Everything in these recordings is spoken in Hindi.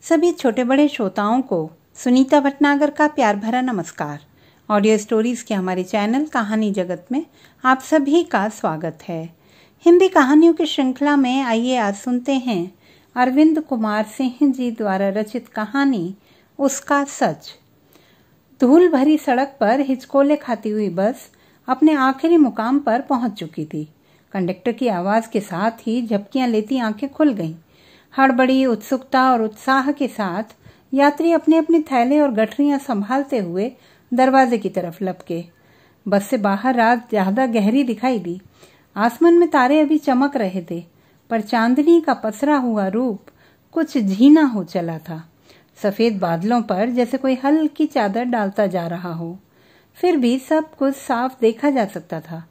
सभी छोटे बड़े श्रोताओं को सुनीता भटनागर का प्यार भरा नमस्कार। ऑडियो स्टोरीज़ के हमारे चैनल कहानी जगत में आप सभी का स्वागत है। हिंदी कहानियों की श्रृंखला में आइए आज सुनते हैं अरविंद कुमार सिंह जी द्वारा रचित कहानी उसका सच। धूल भरी सड़क पर हिचकोले खाती हुई बस अपने आखिरी मुकाम पर पहुंच चुकी थी। कंडक्टर की आवाज़ के साथ ही झपकियां लेती आंखें खुल गईं। हड़बड़ी, उत्सुकता और उत्साह के साथ यात्री अपने अपने थैले और गठरियां संभालते हुए दरवाजे की तरफ लपके। बस से बाहर रात ज्यादा गहरी दिखाई दी। आसमान में तारे अभी चमक रहे थे, पर चांदनी का पसरा हुआ रूप कुछ झीना हो चला था। सफेद बादलों पर जैसे कोई हल्की चादर डालता जा रहा हो। फिर भी सब कुछ साफ देखा जा सकता था।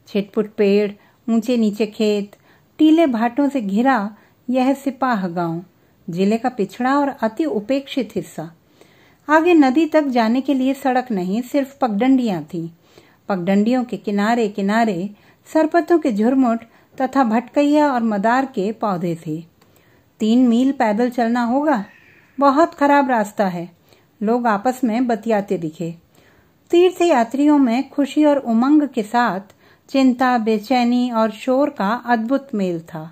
छिटपुट पेड़, ऊंचे नीचे खेत, टीले भाटों से घिरा यह सिपाह गांव, जिले का पिछड़ा और अति उपेक्षित हिस्सा। आगे नदी तक जाने के लिए सड़क नहीं, सिर्फ पगडंडियां थीं। पगडंडियों के किनारे किनारे सरपतों के झुरमुट तथा भटकैया और मदार के पौधे थे। 3 मील पैदल चलना होगा। बहुत खराब रास्ता है। लोग आपस में बतियाते दिखे। तीर्थ यात्रियों में खुशी और उमंग के साथ चिंता, बेचैनी और शोर का अद्भुत मेल था।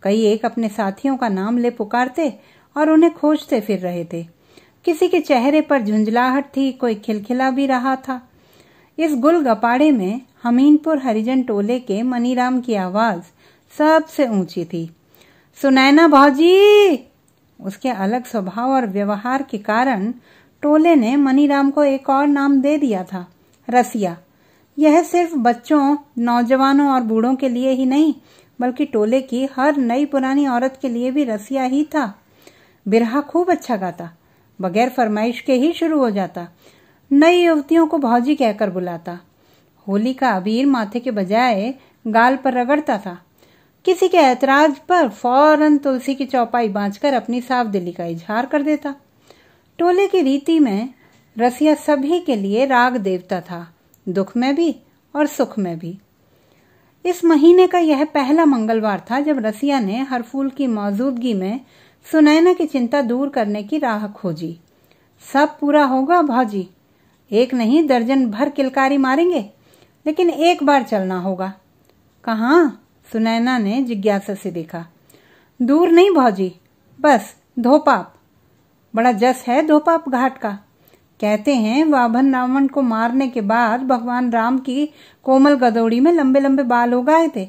कई एक अपने साथियों का नाम ले पुकारते और उन्हें खोजते फिर रहे थे। किसी के चेहरे पर झुंझलाहट थी, कोई खिलखिला भी रहा था। इस गुल गपाड़े में हमीनपुर हरिजन टोले के मनीराम की आवाज सबसे ऊंची थी। सुनैना भौजी! उसके अलग स्वभाव और व्यवहार के कारण टोले ने मनीराम को एक और नाम दे दिया था, रसिया। यह सिर्फ बच्चों, नौजवानों और बूढ़ों के लिए ही नहीं, बल्कि टोले की हर नई पुरानी औरत के लिए भी रसिया ही था। बिरहा खूब अच्छा गाता, बगैर फरमाइश के ही शुरू हो जाता। नई युवतियों को भौजी कहकर बुलाता। होली का अबीर माथे के बजाय गाल पर रगड़ता था। किसी के ऐतराज पर फौरन तुलसी की चौपाई बांधकर अपनी साफ दिली का इजहार कर देता। टोले की रीति में रसिया सभी के लिए राग देवता था, दुख में भी और सुख में भी। इस महीने का यह पहला मंगलवार था जब रसिया ने हरफूल की मौजूदगी में सुनैना की चिंता दूर करने की राह खोजी। सब पूरा होगा भौजी, एक नहीं दर्जन भर किलकारी मारेंगे, लेकिन एक बार चलना होगा। कहाँ? सुनैना ने जिज्ञासा से देखा। दूर नहीं भौजी, बस धोपाप। बड़ा जस है धोपाप घाट का। कहते हैं वाभन रावण को मारने के बाद भगवान राम की कोमल गदौड़ी में लंबे लंबे बाल उगाए थे।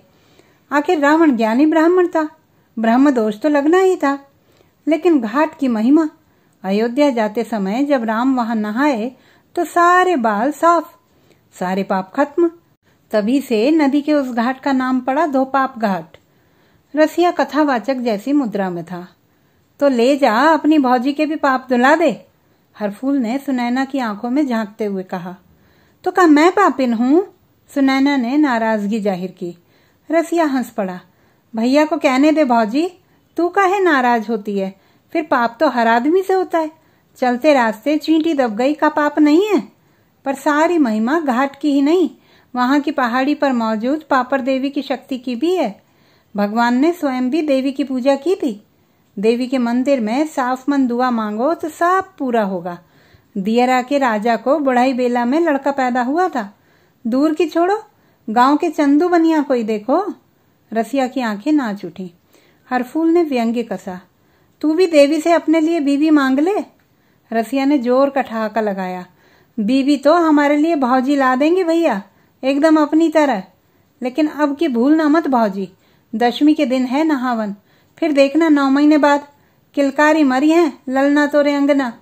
आखिर रावण ज्ञानी ब्राह्मण था, ब्रह्म दोष तो लगना ही था। लेकिन घाट की महिमा, अयोध्या जाते समय जब राम वहां नहाए तो सारे बाल साफ, सारे पाप खत्म। तभी से नदी के उस घाट का नाम पड़ा धोपाप घाट। रसिया कथावाचक जैसी मुद्रा में था। तो ले जा, अपनी भौजी के भी पाप धुला दे, हरफूल ने सुनैना की आंखों में झांकते हुए कहा। तो क्या मैं पापिन हूं? सुनैना ने नाराजगी जाहिर की। रसिया हंस पड़ा। भैया को कहने दे भौजी, तू काहे नाराज होती है? फिर पाप तो हर आदमी से होता है। चलते रास्ते चींटी दब गई का पाप नहीं है। पर सारी महिमा घाट की ही नहीं, वहां की पहाड़ी पर मौजूद पापर देवी की शक्ति की भी है। भगवान ने स्वयं भी देवी की पूजा की थी। देवी के मंदिर में साफ मन दुआ मांगो तो सब पूरा होगा। दियरा के राजा को बुढ़ाई बेला में लड़का पैदा हुआ था। दूर की छोड़ो, गांव के चंदू बनिया कोई देखो। रसिया की आंखें नाच उठी। हरफूल ने व्यंग्य कसा। तू भी देवी से अपने लिए बीवी मांग ले। रसिया ने जोर का ठहाका लगाया। बीवी तो हमारे लिए भौजी ला देंगे भैया, एकदम अपनी तरह। लेकिन अब की भूलना मत भौजी, दशमी के दिन है नहावन। फिर देखना 9 महीने बाद किलकारी मरी है ललना तोरे अंगना।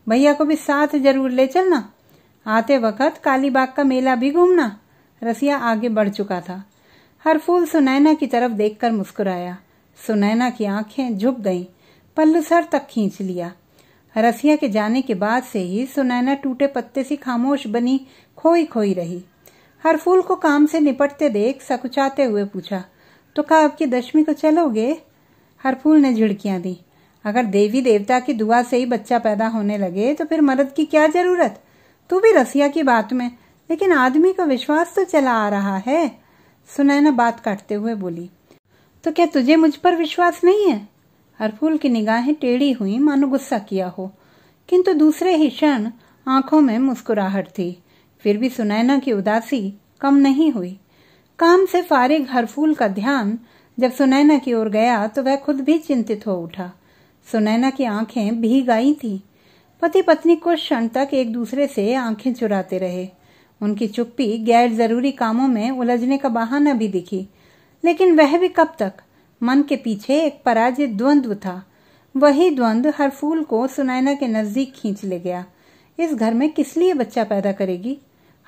भैया को भी साथ जरूर ले चलना। आते वक्त कालीबाग का मेला भी घूमना। रसिया आगे बढ़ चुका था। हरफूल सुनैना की तरफ देखकर मुस्कुराया। सुनैना की आंखें झुक गईं, पल्लू सर तक खींच लिया। रसिया के जाने के बाद से ही सुनैना टूटे पत्ते सी खामोश बनी, खोई खोई रही। हरफूल को काम से निपटते देख सकुचाते हुए पूछा, तो क्या अब की दशमी को चलोगे? हरफूल ने झिड़कियां दी। अगर देवी देवता की दुआ से ही बच्चा पैदा होने लगे तो फिर मर्द की क्या जरूरत? तू भी रसिया की बात में, लेकिन आदमी का विश्वास तो चला आ रहा है। सुनैना बात काटते हुए बोली। तो क्या तुझे मुझ पर विश्वास नहीं है? हरफूल की निगाहें टेढ़ी हुई, मानो गुस्सा किया हो, किंतु दूसरे ही क्षण आंखों में मुस्कुराहट थी। फिर भी सुनैना की उदासी कम नहीं हुई। काम से फारिग हरफूल का ध्यान जब सुनैना की ओर गया तो वह खुद भी चिंतित हो उठा। सुनैना की आंखें भीग आई थीं। पति पत्नी कुछ क्षण तक एक दूसरे से आंखें चुराते रहे। उनकी चुप्पी गैर जरूरी कामों में उलझने का बहाना भी दिखी, लेकिन वह भी कब तक। मन के पीछे एक पराजित द्वंद्व था। वही द्वंद्व हरफूल को सुनैना के नजदीक खींच ले गया। इस घर में किस लिए बच्चा पैदा करेगी?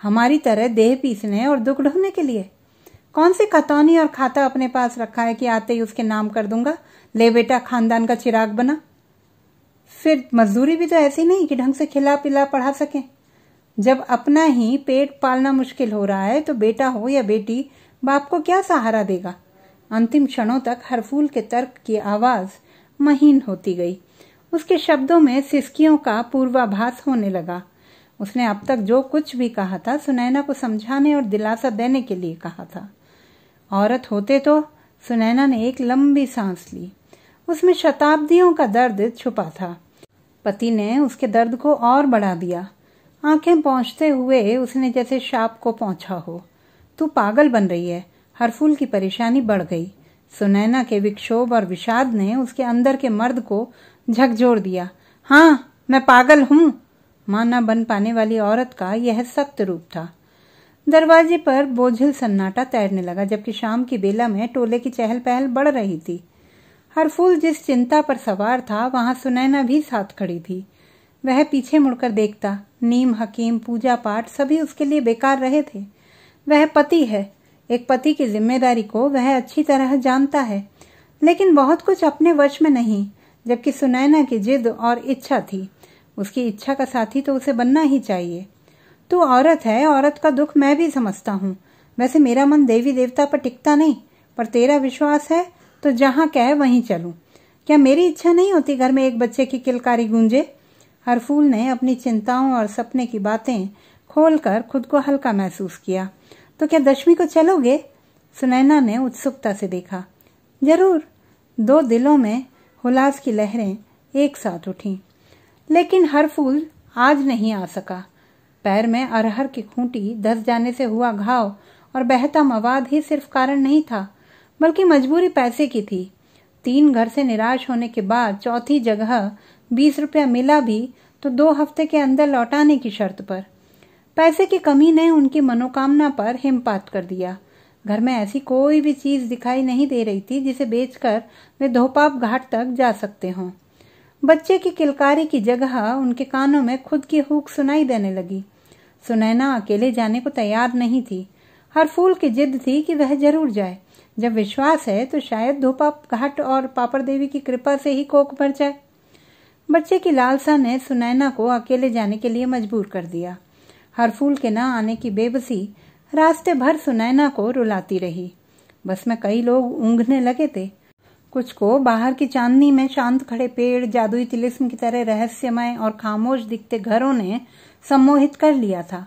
हमारी तरह देह पीसने और दुख ढोने के लिए? कौन सी खतौनी और खाता अपने पास रखा है कि आते ही उसके नाम कर दूंगा, ले बेटा खानदान का चिराग बना। फिर मजदूरी भी तो ऐसी नहीं कि ढंग से खिला पिला पढ़ा सके। जब अपना ही पेट पालना मुश्किल हो रहा है तो बेटा हो या बेटी, बाप को क्या सहारा देगा? अंतिम क्षणों तक हरफूल के तर्क की आवाज महीन होती गई। उसके शब्दों में सिसकियों का पूर्वाभास होने लगा। उसने अब तक जो कुछ भी कहा था सुनैना को समझाने और दिलासा देने के लिए कहा था। औरत होते तो सुनैना ने एक लंबी सांस ली। उसमें शताब्दियों का दर्द छुपा था। पति ने उसके दर्द को और बढ़ा दिया। आंखें पहुंचते हुए उसने जैसे शाप को पहुंचा हो। तू पागल बन रही है। हरफूल की परेशानी बढ़ गई। सुनैना के विक्षोभ और विषाद ने उसके अंदर के मर्द को झकझोर दिया। हाँ, मैं पागल हूं। मां न बन पाने वाली औरत का यह सत्य रूप था। दरवाजे पर बोझिल सन्नाटा तैरने लगा, जबकि शाम की बेला में टोले की चहल पहल बढ़ रही थी। हरफूल जिस चिंता पर सवार था वहां सुनैना भी साथ खड़ी थी। वह पीछे मुड़कर देखता। नीम हकीम, पूजा पाठ सभी उसके लिए बेकार रहे थे। वह पति है। एक पति की जिम्मेदारी को वह अच्छी तरह जानता है, लेकिन बहुत कुछ अपने वश में नहीं। जबकि सुनैना की जिद और इच्छा थी। उसकी इच्छा का साथी तो उसे बनना ही चाहिए। तू औरत है, औरत का दुख मैं भी समझता हूँ। वैसे मेरा मन देवी देवता पर टिकता नहीं, पर तेरा विश्वास है तो जहाँ कहे वहीं चलूं। क्या मेरी इच्छा नहीं होती घर में एक बच्चे की किलकारी गूंजे? हरफूल ने अपनी चिंताओं और सपने की बातें खोलकर खुद को हल्का महसूस किया। तो क्या दशमी को चलोगे? सुनैना ने उत्सुकता से देखा। जरूर। दो दिलों में हुलास की लहरें एक साथ उठी। लेकिन हरफूल आज नहीं आ सका। पैर में अरहर की खूंटी धस जाने से हुआ घाव और बहता मवाद ही सिर्फ कारण नहीं था, बल्कि मजबूरी पैसे की थी। 3 घर से निराश होने के बाद चौथी जगह 20 रुपया मिला भी तो 2 हफ्ते के अंदर लौटाने की शर्त पर। पैसे की कमी ने उनकी मनोकामना पर हिमपात कर दिया। घर में ऐसी कोई भी चीज दिखाई नहीं दे रही थी जिसे बेचकर वे धोपाप घाट तक जा सकते हों। बच्चे की किलकारी की जगह उनके कानों में खुद की हूक सुनाई देने लगी। सुनैना अकेले जाने को तैयार नहीं थी। हरफूल की जिद थी कि वह जरूर जाए। जब विश्वास है तो शायद धोपाप घाट और पापड़ देवी की कृपा से ही कोख भर जाए। बच्चे की लालसा ने सुनैना को अकेले जाने के लिए मजबूर कर दिया। हरफूल के न आने की बेबसी रास्ते भर सुनैना को रुलाती रही। बस में कई लोग ऊँघने लगे थे। कुछ को बाहर की चांदनी में शांत खड़े पेड़, जादुई तिलिस्म की तरह रहस्यमय और खामोश दिखते घरों ने सम्मोहित कर लिया था।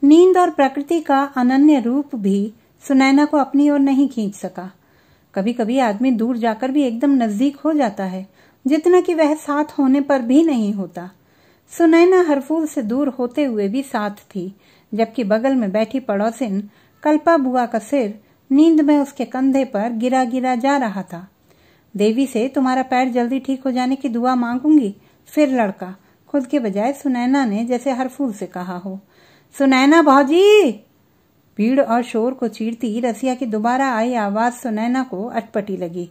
नींद और प्रकृति का अनन्य रूप भी सुनैना को अपनी ओर नहीं खींच सका। कभी कभी आदमी दूर जाकर भी एकदम नजदीक हो जाता है, जितना कि वह साथ होने पर भी नहीं होता। सुनैना हरफूल से दूर होते हुए भी साथ थी, जबकि बगल में बैठी पड़ोसिन कल्पा बुआ का सिर नींद में उसके कंधे पर गिरा गिरा जा रहा था। देवी से तुम्हारा पैर जल्दी ठीक हो जाने की दुआ मांगूंगी। फिर लड़का, खुद के बजाय सुनैना ने जैसे हरफूल से कहा हो। सुनैना भौजी! भीड़ और शोर को चीरती रसिया की दोबारा आई आवाज सुनैना को अटपटी लगी।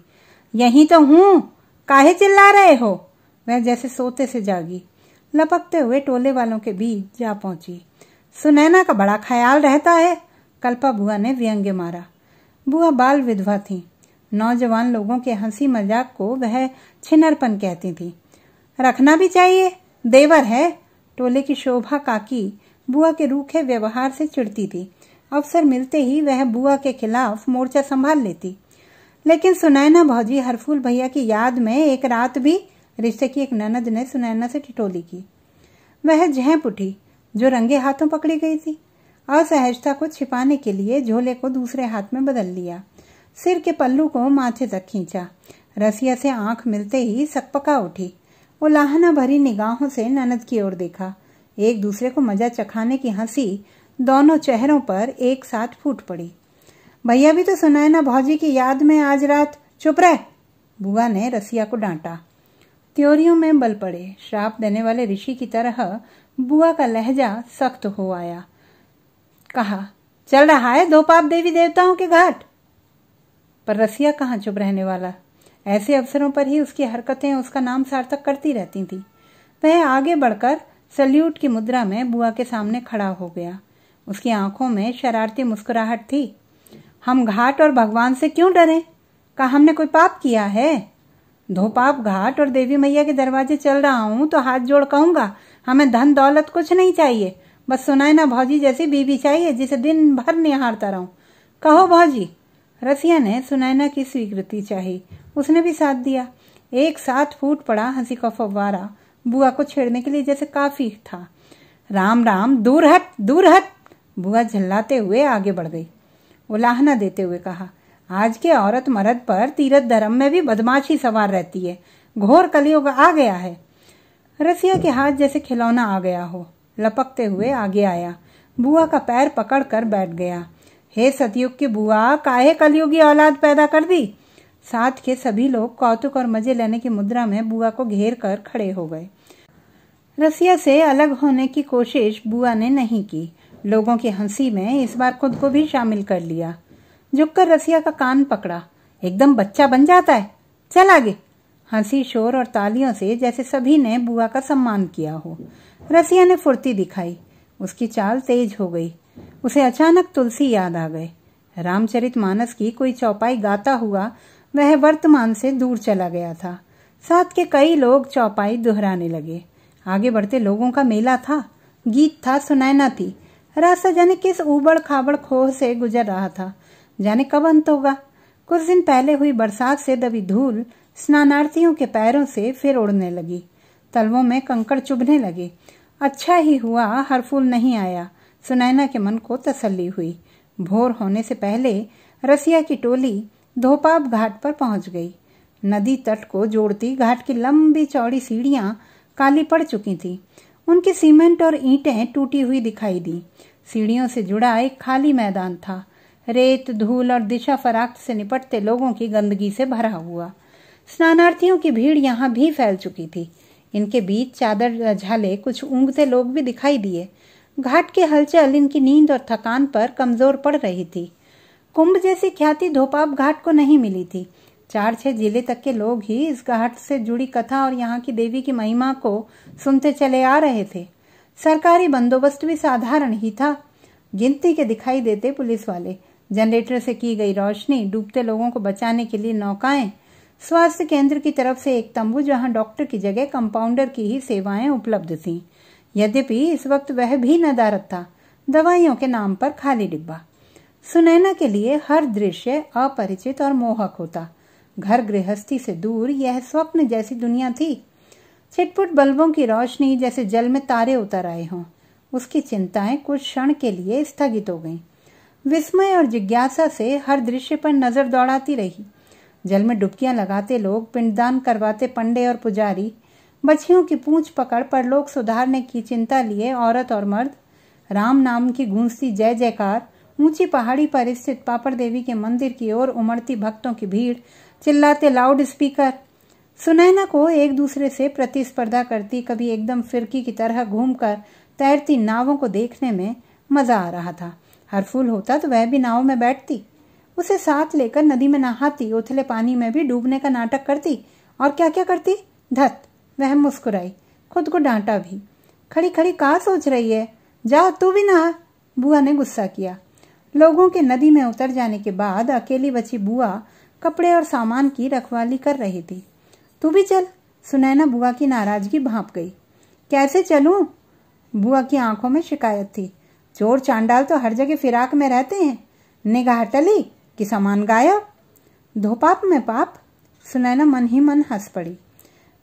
यहीं तो हूं, काहे चिल्ला रहे हो? वह जैसे सोते से जागी, लपकते हुए टोले वालों के बीच जा पहुंची। सुनैना का बड़ा ख्याल रहता है, कल्पा बुआ ने व्यंग्य मारा। बुआ बाल विधवा थी। नौजवान लोगों के हंसी मजाक को वह छिनरपन कहती थी। रखना भी चाहिए, देवर है। टोले की शोभा काकी बुआ के रूखे व्यवहार से चिढ़ती थी। अवसर मिलते ही वह बुआ के खिलाफ मोर्चा संभाल लेती। लेकिन सुनैना भौजी हरफूल भैया की याद में एक रात भी रिश्ते की एक ननद ने सुनैना से ठिठोली की। वह झेंप उठी, जो रंगे हाथों पकड़ी गई थी। असहजता को छिपाने के लिए झोले को दूसरे हाथ में बदल लिया। सिर के पल्लू को माथे तक खींचा। रसिया से आंख मिलते ही सकपका उठी। वो लाहना भरी निगाहों से ननद की ओर देखा। एक दूसरे को मजा चखाने की हंसी दोनों चेहरों पर एक साथ फूट पड़ी। भैया भी तो सुनैना भौजी की याद में आज रात। चुप रह, बुआ ने रसिया को डांटा। त्योरियों में बल पड़े। श्राप देने वाले ऋषि की तरह बुआ का लहजा सख्त हो आया। कहा, चल रहा है दो पाप देवी देवताओं के घाट। पर रसिया कहाँ चुप रहने वाला। ऐसे अवसरों पर ही उसकी हरकतें उसका नाम सार्थक करती रहती थी। वह आगे बढ़कर सल्यूट की मुद्रा में बुआ के सामने खड़ा हो गया। उसकी आंखों में शरारती मुस्कुराहट थी। हम घाट और भगवान से क्यों डरें? क्या हमने कोई पाप किया है? धोपाप घाट और देवी मैया के दरवाजे चल रहा हूं तो हाथ जोड़ कहूंगा, हमें धन दौलत कुछ नहीं चाहिए, बस सुनैना भौजी जैसी बीवी चाहिए जिसे दिन भर निहारता रहूं। कहो भौजी। रसिया ने सुनैना की स्वीकृति चाही। उसने भी साथ दिया। एक साथ फूट पड़ा हंसी का फव्वारा बुआ को छेड़ने के लिए जैसे काफी था। राम राम, दूर हट दूर हट। बुआ झल्लाते हुए आगे बढ़ गई। उलाहना देते हुए कहा, आज के औरत मर्द पर तीरथ धर्म में भी बदमाशी सवार रहती है। घोर कलयुग आ गया है। रसिया के हाथ जैसे खिलौना आ गया हो, लपकते हुए आगे आया। बुआ का पैर पकड़ कर बैठ गया। हे सतयुग की बुआ, काहे कलयुगी औलाद पैदा कर दी। साथ के सभी लोग कौतुक और मजे लेने की मुद्रा में बुआ को घेर कर खड़े हो गए। रसिया से अलग होने की कोशिश बुआ ने नहीं की। लोगों की हंसी में इस बार खुद को भी शामिल कर लिया। झुककर रसिया का कान पकड़ा। एकदम बच्चा बन जाता है, चल आगे। हंसी, शोर और तालियों से जैसे सभी ने बुआ का सम्मान किया हो। रसिया ने फुर्ती दिखाई। उसकी चाल तेज हो गई। उसे अचानक तुलसी याद आ गए। रामचरितमानस की कोई चौपाई गाता हुआ वह वर्तमान से दूर चला गया था। साथ के कई लोग चौपाई दोहराने लगे। आगे बढ़ते लोगों का मेला था। गीत था, सुनैना थी। रास्ता जाने किस ऊबड़ खाबड़ खोह से गुजर रहा था। जाने कब अंत होगा। कुछ दिन पहले हुई बरसात से दबी धूल स्नानार्थियों के पैरों से फिर उड़ने लगी। तलवों में कंकड़ चुभने लगे। अच्छा ही हुआ हर फूल नहीं आया। सुनैना के मन को तसल्ली हुई। भोर होने से पहले रसिया की टोली धोपाप घाट पर पहुंच गई। नदी तट को जोड़ती घाट की लंबी चौड़ी सीढ़ियां काली पड़ चुकी थी। उनकी सीमेंट और ईंटें टूटी हुई दिखाई दी। सीढ़ियों से जुड़ा एक खाली मैदान था। रेत, धूल और दिशा फराक्त से निपटते लोगों की गंदगी से भरा हुआ। स्नानार्थियों की भीड़ यहाँ भी फैल चुकी थी। इनके बीच चादर झाले कुछ ऊँघते लोग भी दिखाई दिए। घाट की हलचल इनकी नींद और थकान पर कमजोर पड़ रही थी। कुंभ जैसी ख्याति धोपाप घाट को नहीं मिली थी। 4-6 जिले तक के लोग ही इस घाट से जुड़ी कथा और यहाँ की देवी की महिमा को सुनते चले आ रहे थे। सरकारी बंदोबस्त भी साधारण ही था। गिनती के दिखाई देते पुलिस वाले, जनरेटर से की गई रोशनी, डूबते लोगों को बचाने के लिए नौकाएं, स्वास्थ्य केंद्र की तरफ से एक तंबू जहां डॉक्टर की जगह कंपाउंडर की ही सेवाएं उपलब्ध थीं। यद्यपि इस वक्त वह भी नदारद था। दवाइयों के नाम पर खाली डिब्बा। सुनैना के लिए हर दृश्य अपरिचित और मोहक होता। घर गृहस्थी से दूर यह स्वप्न जैसी दुनिया थी। छिटपुट बल्बों की रोशनी जैसे जल में तारे उतर आए हों। उसकी चिंताएं कुछ क्षण के लिए स्थगित हो गईं। विस्मय और जिज्ञासा से हर दृश्य पर नजर दौड़ाती रही। जल में डुबकियां लगाते लोग, पिंडदान करवाते पंडे और पुजारी, बच्चियों की पूंछ पकड़ पर लोग सुधारने की चिंता लिए औरत और मर्द, राम नाम की गूंजती जय जयकार, ऊंची पहाड़ी पर स्थित पापड़ देवी के मंदिर की ओर उमड़ती भक्तों की भीड़, चिल्लाते लाउड स्पीकर। सुनैना को एक दूसरे से प्रतिस्पर्धा करती, कभी एकदम फिरकी की तरह घूमकर तैरती नावों को देखने में मजा आ रहा था। हर फूल होता तो वह भी नाव में बैठती, उसे साथ लेकर नदी में नहाती, उथले पानी में भी डूबने का नाटक करती और क्या क्या करती। धत, वह मुस्कुराई, खुद को डांटा भी। खड़ी खड़ी कहाँ सोच रही है, जा तू भी नहा, बुआ ने गुस्सा किया। लोगों के नदी में उतर जाने के बाद अकेली बची बुआ कपड़े और सामान की रखवाली कर रही थी। तू भी चल। सुनैना बुआ की नाराजगी भांप गई। कैसे चलूं? बुआ की आंखों में शिकायत थी। चोर चांडाल तो हर जगह फिराक में रहते हैं, निगाह टली कि सामान गायब। धोपाप में पाप। सुनैना मन ही मन हंस पड़ी।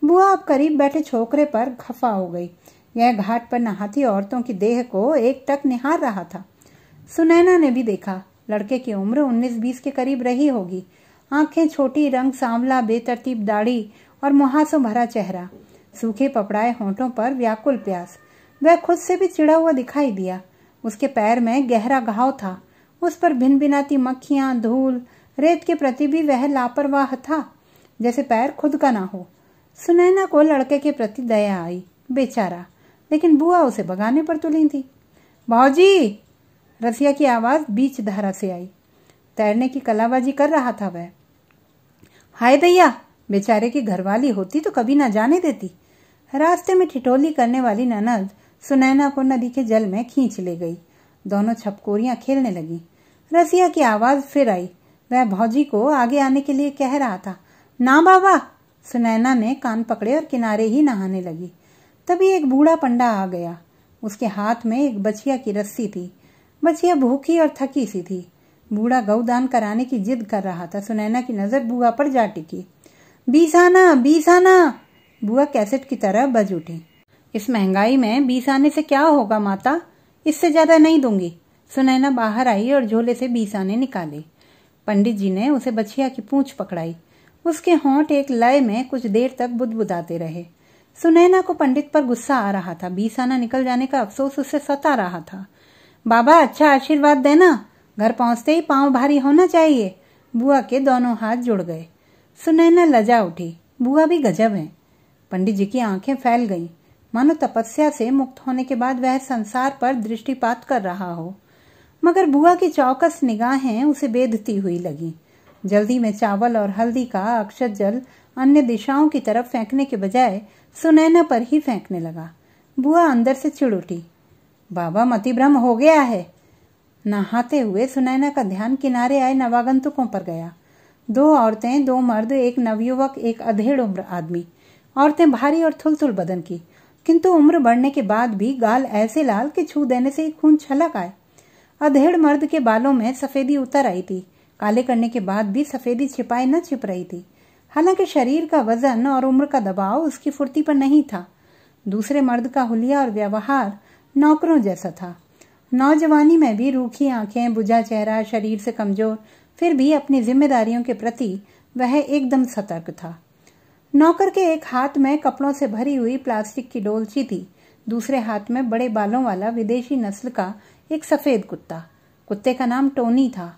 बुआ अब करीब बैठे छोकरे पर खफा हो गई। यह घाट पर नहाती औरतों की देह को एक टक निहार रहा था। सुनैना ने भी देखा। लड़के की उम्र 19-20 के करीब रही होगी। आंखें छोटी, रंग सांवला, बेतरतीब दाढ़ी और मुहासों भरा चेहरा, सूखे पपड़ाए होंठों पर व्याकुल प्यास। वह खुद से भी चिढ़ा हुआ दिखाई दिया। उसके पैर में गहरा घाव था। उस पर भिनभिनाती मक्खियां, धूल, रेत के प्रति भी वह लापरवाह था, जैसे पैर खुद का ना हो। सुनैना को लड़के के प्रति दया आई। बेचारा, लेकिन बुआ उसे भगाने पर तुली थी। भौजी! रसिया की आवाज बीच धारा से आई। तैरने की कलाबाजी कर रहा था वह। हाय दैया, बेचारे की घरवाली होती तो कभी ना जाने देती। रास्ते में ठिठोली करने वाली ननद सुनैना को नदी के जल में खींच ले गई। दोनों छपकोरियां खेलने लगी। रसिया की आवाज फिर आई। वह भौजी को आगे आने के लिए कह रहा था। ना बाबा! सुनैना ने कान पकड़े और किनारे ही नहाने लगी। तभी एक बूढ़ा पंडा आ गया। उसके हाथ में एक बछिया की रस्सी थी। बछिया भूखी और थकी सी थी। बूढ़ा गौदान कराने की जिद कर रहा था। सुनैना की नजर बुआ पर जा टिकी। 20 आना, 20 आना! बुआ कैसेट की तरह बज उठी। इस महंगाई में 20 आने से क्या होगा माता? इससे ज्यादा नहीं दूंगी। सुनैना बाहर आई और झोले से 20 आने निकाले। पंडित जी ने उसे बछिया की पूंछ पकड़ाई। उसके होंठ एक लय में कुछ देर तक बुदबुदाते रहे। सुनैना को पंडित पर गुस्सा आ रहा था। 20 आना निकल जाने का अफसोस उसे सता रहा था। बाबा, अच्छा आशीर्वाद देना। घर पहुंचते ही पांव भारी होना चाहिए। बुआ के दोनों हाथ जुड़ गए। सुनैना लजा उठी। बुआ भी गजब है। पंडित जी की आंखें फैल गईं, मानो तपस्या से मुक्त होने के बाद वह संसार पर दृष्टिपात कर रहा हो। मगर बुआ की चौकस निगाहें उसे बेधती हुई लगी। जल्दी में चावल और हल्दी का अक्षत जल अन्य दिशाओं की तरफ फेंकने के बजाय सुनैना पर ही फेंकने लगा। बुआ अंदर से चिढ़ उठी। बाबा, मतिभ्रम हो गया है। नहाते हुए सुनैना का ध्यान किनारे आए नवागंतुकों पर गया। 2 औरतें, 2 मर्द, एक नवयुवक, एक अधेड़ उम्र आदमी। औरतें भारी और थुलथुल बदन की, किंतु उम्र बढ़ने के बाद भी गाल ऐसे लाल कि छू देने से ही खून छलक आए। अधेड़ मर्द के बालों में सफेदी उतर आई थी। काले करने के बाद भी सफेदी छिपाई न छिप रही थी। हालांकि शरीर का वजन और उम्र का दबाव उसकी फुर्ती पर नहीं था। दूसरे मर्द का हुलिया और व्यवहार नौकरों जैसा था। नौजवानी में भी रूखी आंखें, बुझा चेहरा, शरीर से कमजोर, फिर भी अपनी जिम्मेदारियों के प्रति वह एकदम सतर्क था। नौकर के एक हाथ में कपड़ों से भरी हुई प्लास्टिक की डोलची थी। दूसरे हाथ में बड़े बालों वाला विदेशी नस्ल का एक सफेद कुत्ता। कुत्ते का नाम टोनी था।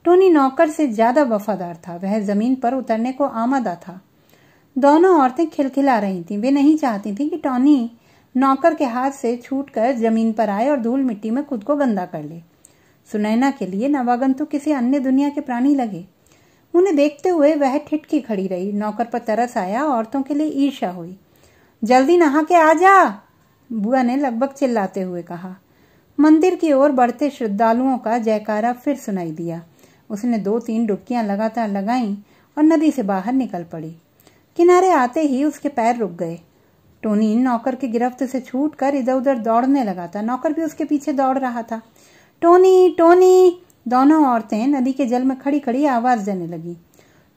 टोनी नौकर से ज्यादा वफादार था। वह जमीन पर उतरने को आमादा था। दोनों औरतें खिलखिला रही थीं। वे नहीं चाहती थीं कि टोनी नौकर के हाथ से छूटकर जमीन पर आए और धूल मिट्टी में खुद को गंदा कर ले। सुनैना के लिए नवागंतुक किसी अन्य दुनिया के प्राणी लगे। उन्हें देखते हुए वह ठिठकी खड़ी रही। नौकर पर तरस आया। औरतों के लिए ईर्ष्या हुई। जल्दी नहा के आ जा, बुआ ने लगभग चिल्लाते हुए कहा। मंदिर की ओर बढ़ते श्रद्धालुओं का जयकारा फिर सुनाई दिया। उसने 2-3 डुबकियां लगातार लगाईं और नदी से बाहर निकल पड़ी। किनारे आते ही उसके पैर रुक गए। टोनी नौकर की गिरफ्त से छूटकर इधर उधर दौड़ने लगा था। नौकर भी उसके पीछे दौड़ रहा था। Tony, Tony! दोनों औरतें नदी के जल में खड़ी खड़ी आवाज देने लगी।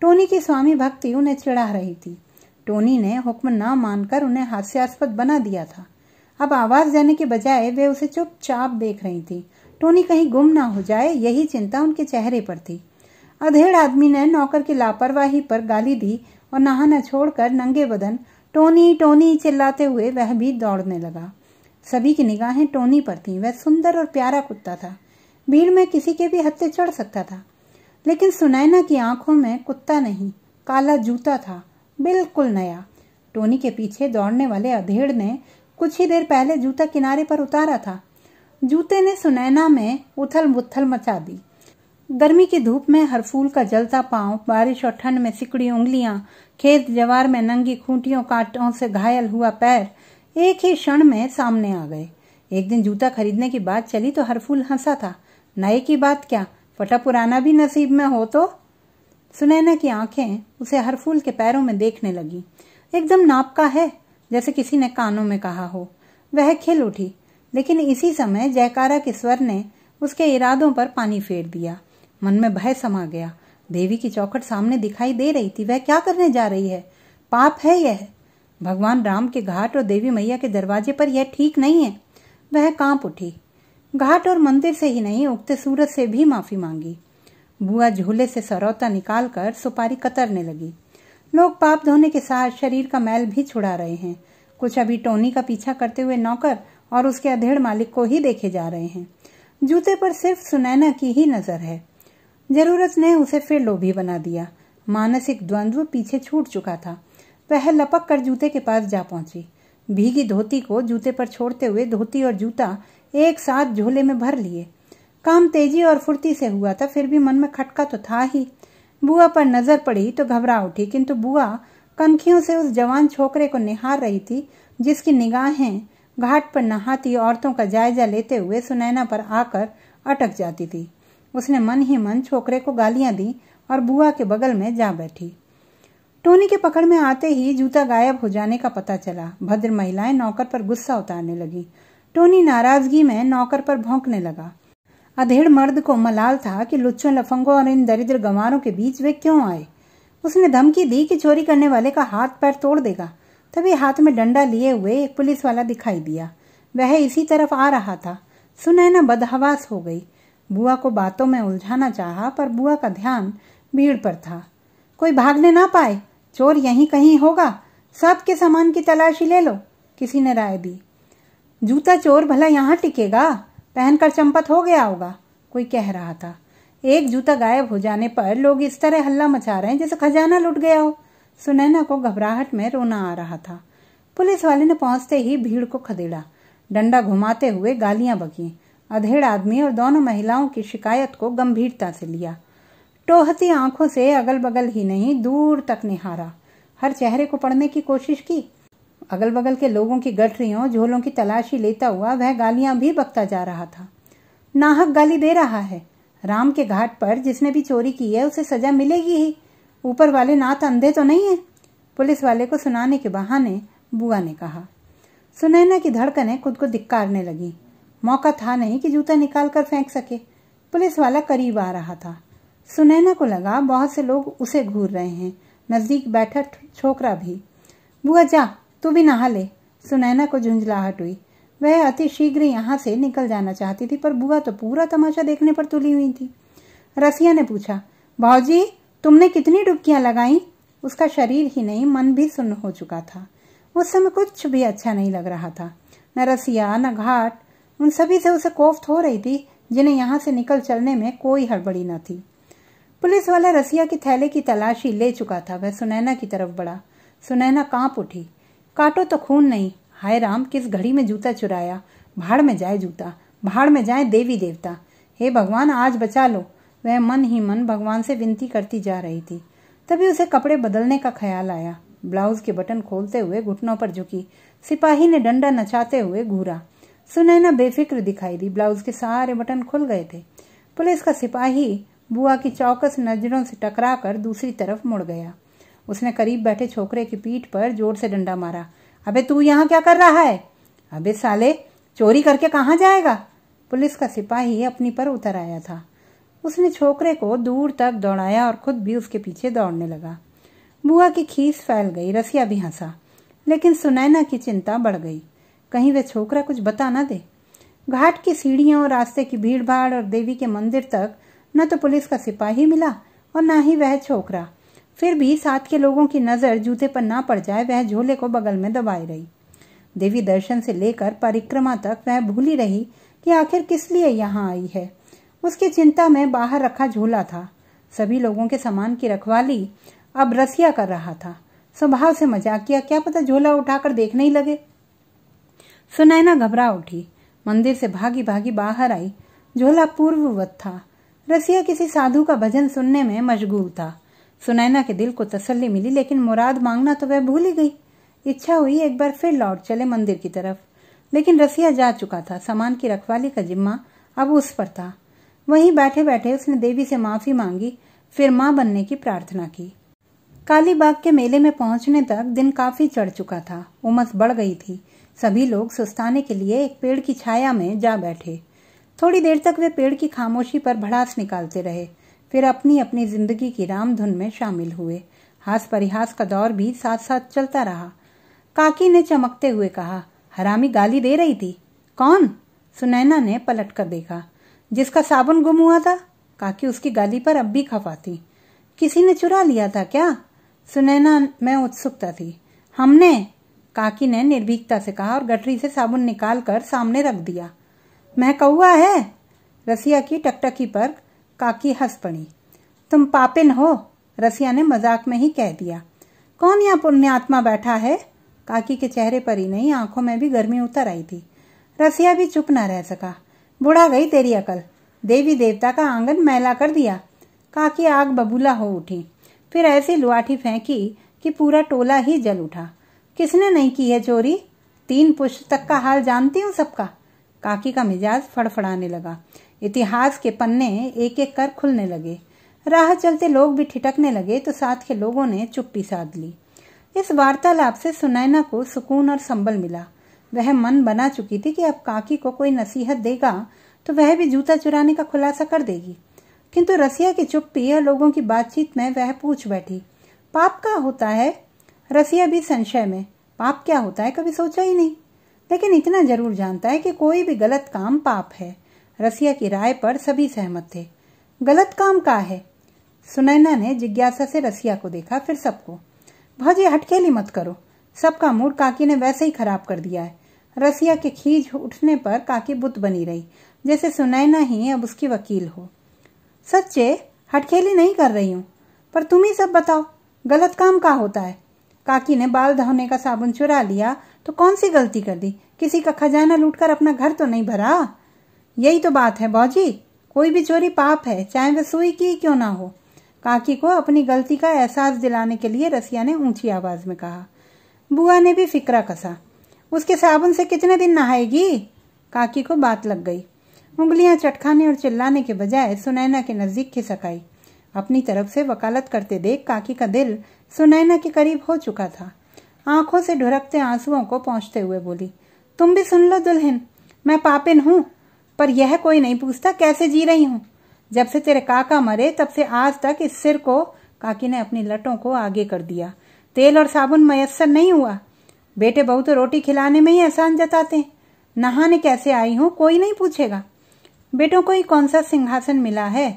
टोनी की स्वामी भक्ति उन्हें चिढ़ा रही थी। टोनी ने हुक्म न मानकर उन्हें हास्यास्पद बना दिया था। अब आवाज देने के बजाय वे उसे चुपचाप देख रही थी। टोनी कहीं गुम ना हो जाए, यही चिंता उनके चेहरे पर थी। अधेड़ आदमी ने नौकर की लापरवाही पर गाली दी और नहाना छोड़कर नंगे बदन टोनी, टोनी चिल्लाते हुए वह भी दौड़ने लगा। सभी की निगाहें टोनी पर थीं। वह सुंदर और प्यारा कुत्ता था। भीड़ में किसी के भी हत्थे चढ़ सकता था। लेकिन सुनैना की आंखों में कुत्ता नहीं, काला जूता था, बिल्कुल नया। टोनी के पीछे दौड़ने वाले अधेड़ ने कुछ ही देर पहले जूता किनारे पर उतारा था। जूते ने सुनैना में उथल मुथल मचा दी। गर्मी की धूप में हरफूल का जलता पांव, बारिश और ठंड में सिकुड़ी उंगलियां, खेत जवार में नंगी खूंटियों कांटों से घायल हुआ पैर एक ही क्षण में सामने आ गए। एक दिन जूता खरीदने की बात चली तो हरफूल हंसा था। नए की बात क्या, फटा पुराना भी नसीब में हो तो। सुनैना की आंखें उसे हरफूल के पैरों में देखने लगी। एकदम नाप का है, जैसे किसी ने कानों में कहा हो। वह खिल उठी, लेकिन इसी समय जयकारा के स्वर ने उसके इरादों पर पानी फेर दिया। मन में भय समा गया। देवी की चौखट सामने दिखाई दे रही थी। वह क्या करने जा रही है? पाप है यह। भगवान राम के घाट और देवी मैया के दरवाजे पर यह ठीक नहीं है। वह कांप उठी। घाट और मंदिर से ही नहीं, उगते सूरज से भी माफी मांगी। बुआ झूले से सरौता निकालकर सुपारी कतरने लगी। लोग पाप धोने के साथ शरीर का मैल भी छुड़ा रहे हैं। कुछ अभी टोनी का पीछा करते हुए नौकर और उसके अधेड़ मालिक को ही देखे जा रहे हैं। जूते पर सिर्फ सुनैना की ही नजर है। जरूरत ने उसे फिर लोभी बना दिया। मानसिक द्वंद्व पीछे छूट चुका था। वह लपक कर जूते के पास जा पहुंची। भीगी धोती को जूते पर छोड़ते हुए धोती और जूता एक साथ झोले में भर लिए। काम तेजी और फुर्ती से हुआ था, फिर भी मन में खटका तो था ही। बुआ पर नजर पड़ी तो घबरा उठी, किंतु बुआ कनखियों से उस जवान छोकरे को निहार रही थी जिसकी निगाहें घाट पर नहाती औरतों का जायजा लेते हुए सुनैना पर आकर अटक जाती थी। उसने मन ही मन छोकरे को गालियां दी और बुआ के बगल में जा बैठी। टोनी के पकड़ में आते ही जूता गायब हो जाने का पता चला। भद्र महिलाएं नौकर पर गुस्सा उतारने लगी। टोनी नाराजगी में नौकर पर भौंकने लगा। अधेड़ मर्द को मलाल था कि लुच्चों लफंगों और इन दरिद्र गंवारों के बीच वे क्यों आए। उसने धमकी दी कि चोरी करने वाले का हाथ पैर तोड़ देगा। तभी हाथ में डंडा लिए हुए एक पुलिस वाला दिखाई दिया। वह इसी तरफ आ रहा था। सुनैना बदहवास हो गई। बुआ को बातों में उलझाना चाहा, पर बुआ का ध्यान भीड़ पर था। कोई भागने ना पाए, चोर यहीं कहीं होगा, सबके सामान की तलाशी ले लो, किसी ने राय दी। जूता चोर भला यहाँ टिकेगा, पहनकर चंपत हो गया होगा, कोई कह रहा था। एक जूता गायब हो जाने पर लोग इस तरह हल्ला मचा रहे हैं जैसे खजाना लुट गया हो। सुनैना को घबराहट में रोना आ रहा था। पुलिस वाले ने पहुंचते ही भीड़ को खदेड़ा। डंडा घुमाते हुए गालियां बकीं। अधेड़ आदमी और दोनों महिलाओं की शिकायत को गंभीरता से लिया। टोहती आंखों से अगल बगल ही नहीं दूर तक निहारा। हर चेहरे को पढ़ने की कोशिश की। अगल बगल के लोगों की गठरियों झोलों की तलाशी लेता हुआ वह गालियां भी बकता जा रहा था। नाहक गाली दे रहा है। राम के घाट पर जिसने भी चोरी की है उसे सजा मिलेगी ही। ऊपर वाले नाथ अंधे तो नहीं है। पुलिस वाले को सुनाने के बहाने बुआ ने कहा। सुनैना की धड़कनें खुद को धिक्कारने लगी। मौका था नहीं कि जूता निकाल कर फेंक सके। पुलिस वाला करीब आ रहा था। सुनैना को लगा बहुत से लोग उसे घूर रहे हैं। नजदीक बैठा छोकरा भी। बुआ जा, तू भी नहा ले। सुनैना को झुंझलाहट हुई। वह अति शीघ्र यहाँ से निकल जाना चाहती थी, पर बुआ तो पूरा तमाशा देखने पर तुली हुई थी। रसिया ने पूछा, भाऊजी तुमने कितनी डुबकियां लगाई? उसका शरीर ही नहीं मन भी सुन्न हो चुका था। उस समय कुछ भी अच्छा नहीं लग रहा था। न रसिया न घाट, उन सभी से उसे कोफ्त हो रही थी जिन्हें यहाँ से निकल चलने में कोई हड़बड़ी न थी। पुलिस वाला रसिया की थैले की तलाशी ले चुका था। वह सुनैना की तरफ बढ़ा। सुनैना कांप उठी। काटो तो खून नहीं। हाय राम, किस घड़ी में जूता चुराया। भाड़ में जाए जूता, भाड़ में जाए देवी देवता। हे भगवान आज बचा लो। वह मन ही मन भगवान से विनती करती जा रही थी। तभी उसे कपड़े बदलने का ख्याल आया। ब्लाउज के बटन खोलते हुए घुटनों पर झुकी। सिपाही ने डंडा नचाते हुए घूरा। सुनैना बेफिक्र दिखाई दी। ब्लाउज के सारे बटन खुल गए थे। पुलिस का सिपाही बुआ की चौकस नजरों से टकराकर दूसरी तरफ मुड़ गया। उसने करीब बैठे छोकरे की पीठ पर जोर से डंडा मारा। अबे तू यहाँ क्या कर रहा है? अबे साले, चोरी करके कहाँ जाएगा? पुलिस का सिपाही अपनी पर उतर आया था। उसने छोकरे को दूर तक दौड़ाया और खुद भी उसके पीछे दौड़ने लगा। बुआ की खीस फैल गई। रसिया भी हंसा, लेकिन सुनैना की चिंता बढ़ गई। कहीं वह छोकरा कुछ बता न दे। घाट की सीढ़ियों, रास्ते की भीड़ भाड़ और देवी के मंदिर तक न तो पुलिस का सिपाही मिला और न ही वह छोकरा। फिर भी साथ के लोगों की नजर जूते पर ना पड़ जाए, वह झोले को बगल में दबाए रही। देवी दर्शन से लेकर परिक्रमा तक वह भूली रही कि आखिर किस लिए यहाँ आई है। उसकी चिंता में बाहर रखा झोला था। सभी लोगों के सामान की रखवाली अब रसिया कर रहा था। स्वभाव से मजाक किया, क्या पता झोला उठाकर देखने ही लगे। सुनैना घबरा उठी। मंदिर से भागी भागी बाहर आई। झोला पूर्ववत था। रसिया किसी साधु का भजन सुनने में मशगूल था। सुनैना के दिल को तसल्ली मिली, लेकिन मुराद मांगना तो वह भूल ही गई। इच्छा हुई एक बार फिर लौट चले मंदिर की तरफ, लेकिन रसिया जा चुका था। सामान की रखवाली का जिम्मा अब उस पर था। वहीं बैठे बैठे उसने देवी से माफी मांगी, फिर मां बनने की प्रार्थना की। कालीबाग के मेले में पहुंचने तक दिन काफी चढ़ चुका था। उमस बढ़ गई थी। सभी लोग सुस्ताने के लिए एक पेड़ की छाया में जा बैठे। थोड़ी देर तक वे पेड़ की खामोशी पर भड़ास निकालते रहे, फिर अपनी अपनी जिंदगी की रामधुन में शामिल हुए। हास परिहास का दौर भी साथ साथ चलता रहा। काकी ने चमकते हुए कहा, हरामी गाली दे रही थी। कौन? सुनैना ने पलट कर देखा। जिसका साबुन गुम हुआ था। काकी उसकी गाली पर अब भी खपाती। किसी ने चुरा लिया था क्या? सुनैना में उत्सुकता थी। हमने, काकी ने निर्भीकता से कहा और गठरी से साबुन निकालकर सामने रख दिया। महकौआ है? रसिया की टकटकी पर काकी हंस पड़ी। तुम पापिन हो, रसिया ने मजाक में ही कह दिया। कौन यहाँ पुण्यात्मा बैठा है? काकी के चेहरे पर ही नहीं, आंखों में भी गर्मी उतर आई थी। रसिया भी चुप न रह सका। बुढ़ा गई तेरी अकल, देवी देवता का आंगन मैला कर दिया। काकी आग बबूला हो उठी, फिर ऐसी लुआठी फेंकी कि पूरा टोला ही जल उठा। किसने नहीं की है चोरी? 3 पुष्ट तक का हाल जानती हूँ सबका। काकी का मिजाज फड़फड़ाने लगा। इतिहास के पन्ने एक एक कर खुलने लगे। राह चलते लोग भी ठिठकने लगे तो साथ के लोगों ने चुप्पी साध ली। इस वार्तालाप से सुनैना को सुकून और संबल मिला। वह मन बना चुकी थी कि अब काकी को कोई नसीहत देगा तो वह भी जूता चुराने का खुलासा कर देगी। किंतु रसिया की चुप्पी और लोगों की बातचीत में वह पूछ बैठी, पाप क्या होता है? रसिया भी संशय में, पाप क्या होता है कभी सोचा ही नहीं, लेकिन इतना जरूर जानता है कि कोई भी गलत काम पाप है। रसिया की राय पर सभी सहमत थे। गलत काम क्या है? सुनैना ने जिज्ञासा से रसिया को देखा, फिर सबको। भौजी हटकेली मत करो, सबका मूड काकी ने वैसे ही खराब कर दिया है। रसिया के खींच उठने पर काकी बुत बनी रही, जैसे सुनैना ही अब उसकी वकील हो। सच्चे हटखेली नहीं कर रही हूँ, पर तुम ही सब बताओ, गलत काम क्या होता है? काकी ने बाल धोने का साबुन चुरा लिया तो कौन सी गलती कर दी? किसी का खजाना लूटकर अपना घर तो नहीं भरा। यही तो बात है भौजी, कोई भी चोरी पाप है, चाहे वह सुई की क्यों ना हो। काकी को अपनी गलती का एहसास दिलाने के लिए रसिया ने ऊंची आवाज में कहा। बुआ ने भी फिक्रा कसा। उसके साबुन से कितने दिन नहाएगी? काकी को बात लग गई। उंगलियां चटखाने और चिल्लाने के बजाय सुनैना के नजदीक खिसक आई। अपनी तरफ से वकालत करते देख काकी का दिल सुनैना के करीब हो चुका था। आंखों से ढुरकते आंसुओं को पोंछते हुए बोली, तुम भी सुन लो दुल्हन, मैं पापिन हूँ, पर यह कोई नहीं पूछता कैसे जी रही हूँ। जब से तेरे काका मरे तब से आज तक इस सिर को, काकी ने अपनी लटों को आगे कर दिया, तेल और साबुन मयस्सर नहीं हुआ। बेटे बहू तो रोटी खिलाने में ही एहसान जताते। नहाने कैसे आई हूँ कोई नहीं पूछेगा। बेटों को ही कौन सा सिंहासन मिला है?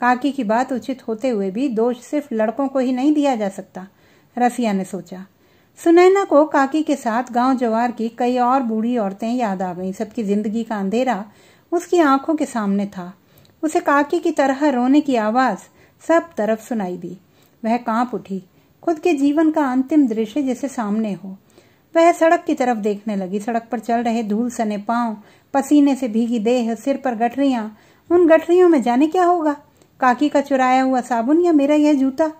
काकी की बात उचित होते हुए भी दोष सिर्फ लड़कों को ही नहीं दिया जा सकता, रसिया ने सोचा। सुनैना को काकी के साथ गांव जवार की कई और बूढ़ी औरतें याद आ गईं। सबकी जिंदगी का अंधेरा उसकी आंखों के सामने था। उसे काकी की तरह रोने की आवाज सब तरफ सुनाई दी। वह कांप उठी, खुद के जीवन का अंतिम दृश्य जैसे सामने हो। वह सड़क की तरफ देखने लगी। सड़क पर चल रहे धूल सने पांव, पसीने से भीगी देह, सिर पर गठरियां। उन गठरियों में जाने क्या होगा, काकी का चुराया हुआ साबुन या मेरा यह जूता?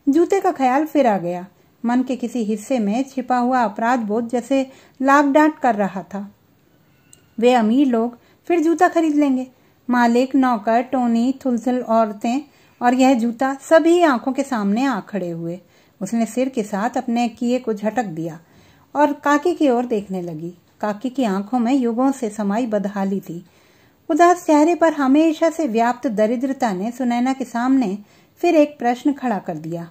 जूते का ख्याल फिर आ गया। मन के किसी हिस्से में छिपा हुआ अपराध बोध जैसे लाग डांट कर रहा था। वे अमीर लोग फिर जूता खरीद लेंगे। मालिक, नौकर, टोनी, थुलथुल औरतें और यह जूता सभी आंखों के सामने आ खड़े हुए। उसने सिर के साथ अपने किए को झटक दिया और काकी की ओर देखने लगी। काकी की आंखों में युगों से समाई बदहाली थी। उदास चेहरे पर हमेशा से व्याप्त दरिद्रता ने सुनैना के सामने फिर एक प्रश्न खड़ा कर दिया।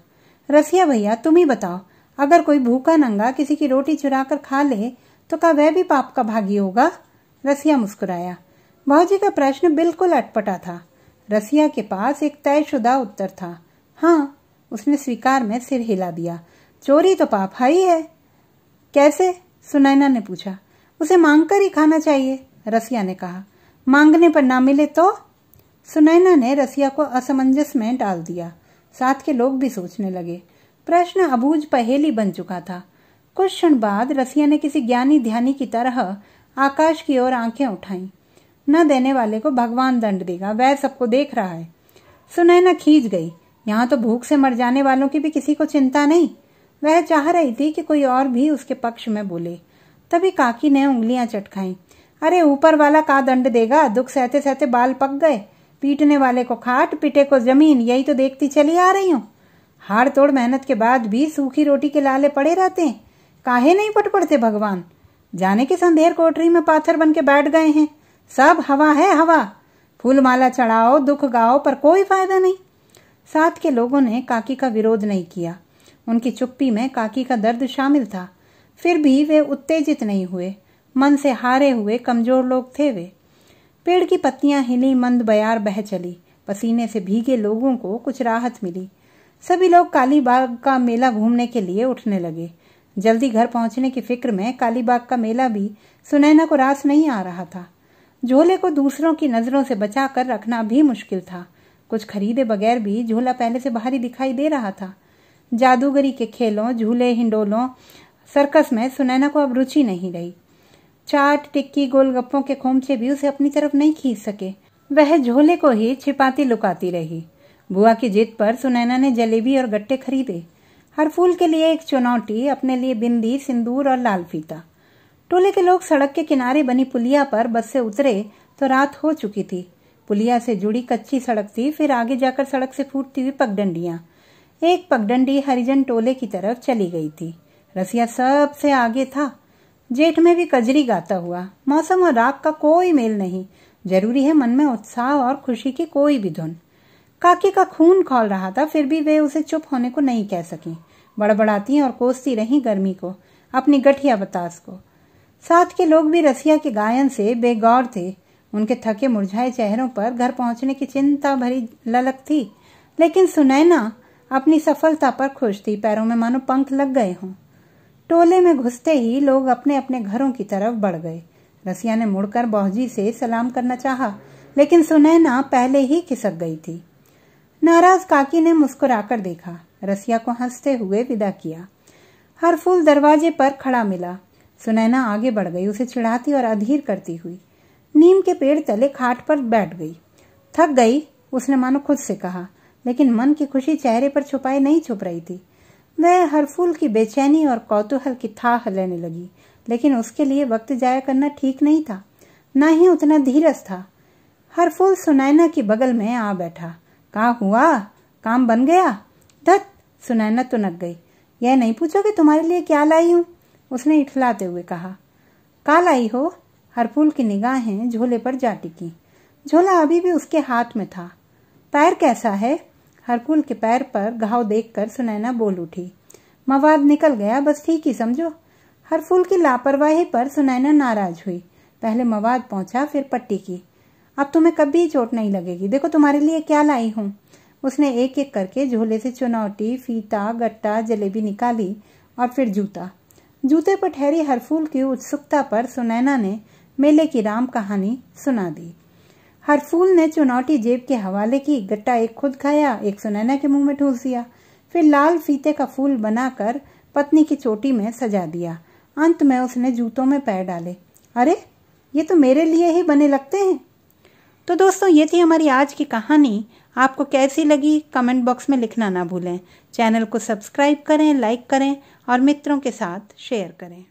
रसिया भैया, तुम ही बताओ, अगर कोई भूखा नंगा किसी की रोटी चुरा कर खा ले तो क्या वह भी पाप का भागी होगा? रसिया मुस्कुराया। भौजी का प्रश्न बिल्कुल अटपटा था। रसिया के पास एक तयशुदा उत्तर था। हाँ, उसने स्वीकार में सिर हिला दिया। चोरी तो पाप ही है। कैसे? सुनैना ने पूछा। उसे मांगकर ही खाना चाहिए, रसिया ने कहा। मांगने पर ना मिले तो? सुनैना ने रसिया को असमंजस में डाल दिया। साथ के लोग भी सोचने लगे। प्रश्न अबूझ पहेली बन चुका था। कुछ क्षण बाद रसिया ने किसी ज्ञानी ध्यानी की तरह आकाश की ओर आंखें उठाईं। न देने वाले को भगवान दंड देगा, वह सबको देख रहा है। सुनैना खींच गई। यहाँ तो भूख से मर जाने वालों की भी किसी को चिंता नहीं। वह चाह रही थी कि कोई और भी उसके पक्ष में बोले। तभी काकी ने उंगलियां चटकाई। अरे ऊपर वाला का दंड देगा, दुख सहते सहते बाल पक गए। पीटने वाले को खाट, पिटे को जमीन, यही तो देखती चली आ रही हूँ। हाड़ तोड़ मेहनत के बाद भी सूखी रोटी के लाले पड़े रहते हैं। काहे नहीं पट पड़ते भगवान? जाने किस अंधेर कोठरी में पाथर बन के बैठ गए हैं। सब हवा है हवा। फूल माला चढ़ाओ, दुख गाओ, पर कोई फायदा नहीं। साथ के लोगों ने काकी का विरोध नहीं किया। उनकी चुप्पी में काकी का दर्द शामिल था। फिर भी वे उत्तेजित नहीं हुए। मन से हारे हुए कमजोर लोग थे वे। पेड़ की पत्तियां हिली, मंद बयार बह चली, पसीने से भीगे लोगों को कुछ राहत मिली। सभी लोग कालीबाग का मेला घूमने के लिए उठने लगे। जल्दी घर पहुंचने की फिक्र में कालीबाग का मेला भी सुनैना को रास नहीं आ रहा था। झोले को दूसरों की नजरों से बचाकर रखना भी मुश्किल था। कुछ खरीदे बगैर भी झोला पहले से भारी दिखाई दे रहा था। जादूगरी के खेलों, झूले, हिंडोलों, सर्कस में सुनैना को अब रुचि नहीं रही। चाट, टिक्की, गोलगप्पों के खोमचे भी उसे अपनी तरफ नहीं खींच सके। वह झोले को ही छिपाती लुकाती रही। बुआ की जिद पर सुनैना ने जलेबी और गट्टे खरीदे। हर फूल के लिए एक चुनौती, अपने लिए बिंदी, सिंदूर और लाल फीता। टोले के लोग सड़क के किनारे बनी पुलिया पर बस से उतरे तो रात हो चुकी थी। पुलिया से जुड़ी कच्ची सड़क थी, फिर आगे जाकर सड़क से फूटती हुई पगडंडियां। एक पगडंडी हरिजन टोले की तरफ चली गई थी। रसिया सबसे आगे था, जेठ में भी कजरी गाता हुआ। मौसम और राग का कोई मेल नहीं, जरूरी है मन में उत्साह और खुशी की कोई भी धुन। काकी का खून खौल रहा था, फिर भी वे उसे चुप होने को नहीं कह सकी। बड़बड़ाती और कोसती रही गर्मी को, अपनी गठिया बतास को। साथ के लोग भी रसिया के गायन से बेगौर थे। उनके थके मुरझाए चेहरों पर घर पहुंचने की चिंता भरी ललक थी, लेकिन सुनैना अपनी सफलता पर खुश थी। पैरों में मानो पंख लग गए हों। टोले में घुसते ही लोग अपने अपने घरों की तरफ बढ़ गए। रसिया ने मुड़कर बहूजी से सलाम करना चाहा, लेकिन सुनैना पहले ही खिसक गई थी। नाराज काकी ने मुस्कुराकर देखा, रसिया को हंसते हुए विदा किया। हर फूल दरवाजे पर खड़ा मिला। सुनैना आगे बढ़ गई, उसे चिढ़ाती और अधीर करती हुई। नीम के पेड़ तले खाट पर बैठ गई। थक गई, उसने मानो खुद से कहा, लेकिन मन की खुशी चेहरे पर छुपाए नहीं छुप रही थी। वह हर फूल की बेचैनी और कौतूहल की थाह लेने लगी, लेकिन उसके लिए वक्त जाया करना ठीक नहीं था, न ही उतना धीरज था। हर फूल सुनैना की बगल में आ बैठा। क्या हुआ, काम बन गया? धत, सुनैना तुनक गई। यह नहीं पूछोगे तुम्हारे लिए क्या लाई हूं? उसने इठलाते हुए कहा। का लाई हो? हर फूल की निगाहें झोले पर जा टिकी। झोला अभी भी उसके हाथ में था। पैर कैसा है? हर फूल के पैर पर घाव देखकर सुनैना बोल उठी। मवाद निकल गया, बस ठीक ही समझो। हर फूल की लापरवाही पर सुनैना नाराज हुई। पहले मवाद पहुंचा, फिर पट्टी की। अब तुम्हें कभी चोट नहीं लगेगी, देखो तुम्हारे लिए क्या लाई हूं। उसने एक एक करके झोले से चुनौती, फीता, गट्टा, जलेबी निकाली और फिर जूता। जूते पर ठहरी हर फूल की उत्सुकता पर सुनैना ने मेले की राम कहानी सुना दी। हर फूल ने चुनौती जेब के हवाले की, गट्टा एक खुद खाया, एक सुनैना के मुंह में ठूस दिया, फिर लाल फीते का फूल बनाकर पत्नी की चोटी में सजा दिया। अंत में उसने जूतों में पैर डाले। अरे, ये तो मेरे लिए ही बने लगते हैं। तो दोस्तों, ये थी हमारी आज की कहानी। आपको कैसी लगी कमेंट बॉक्स में लिखना ना भूलें। चैनल को सब्सक्राइब करें, लाइक करें और मित्रों के साथ शेयर करें।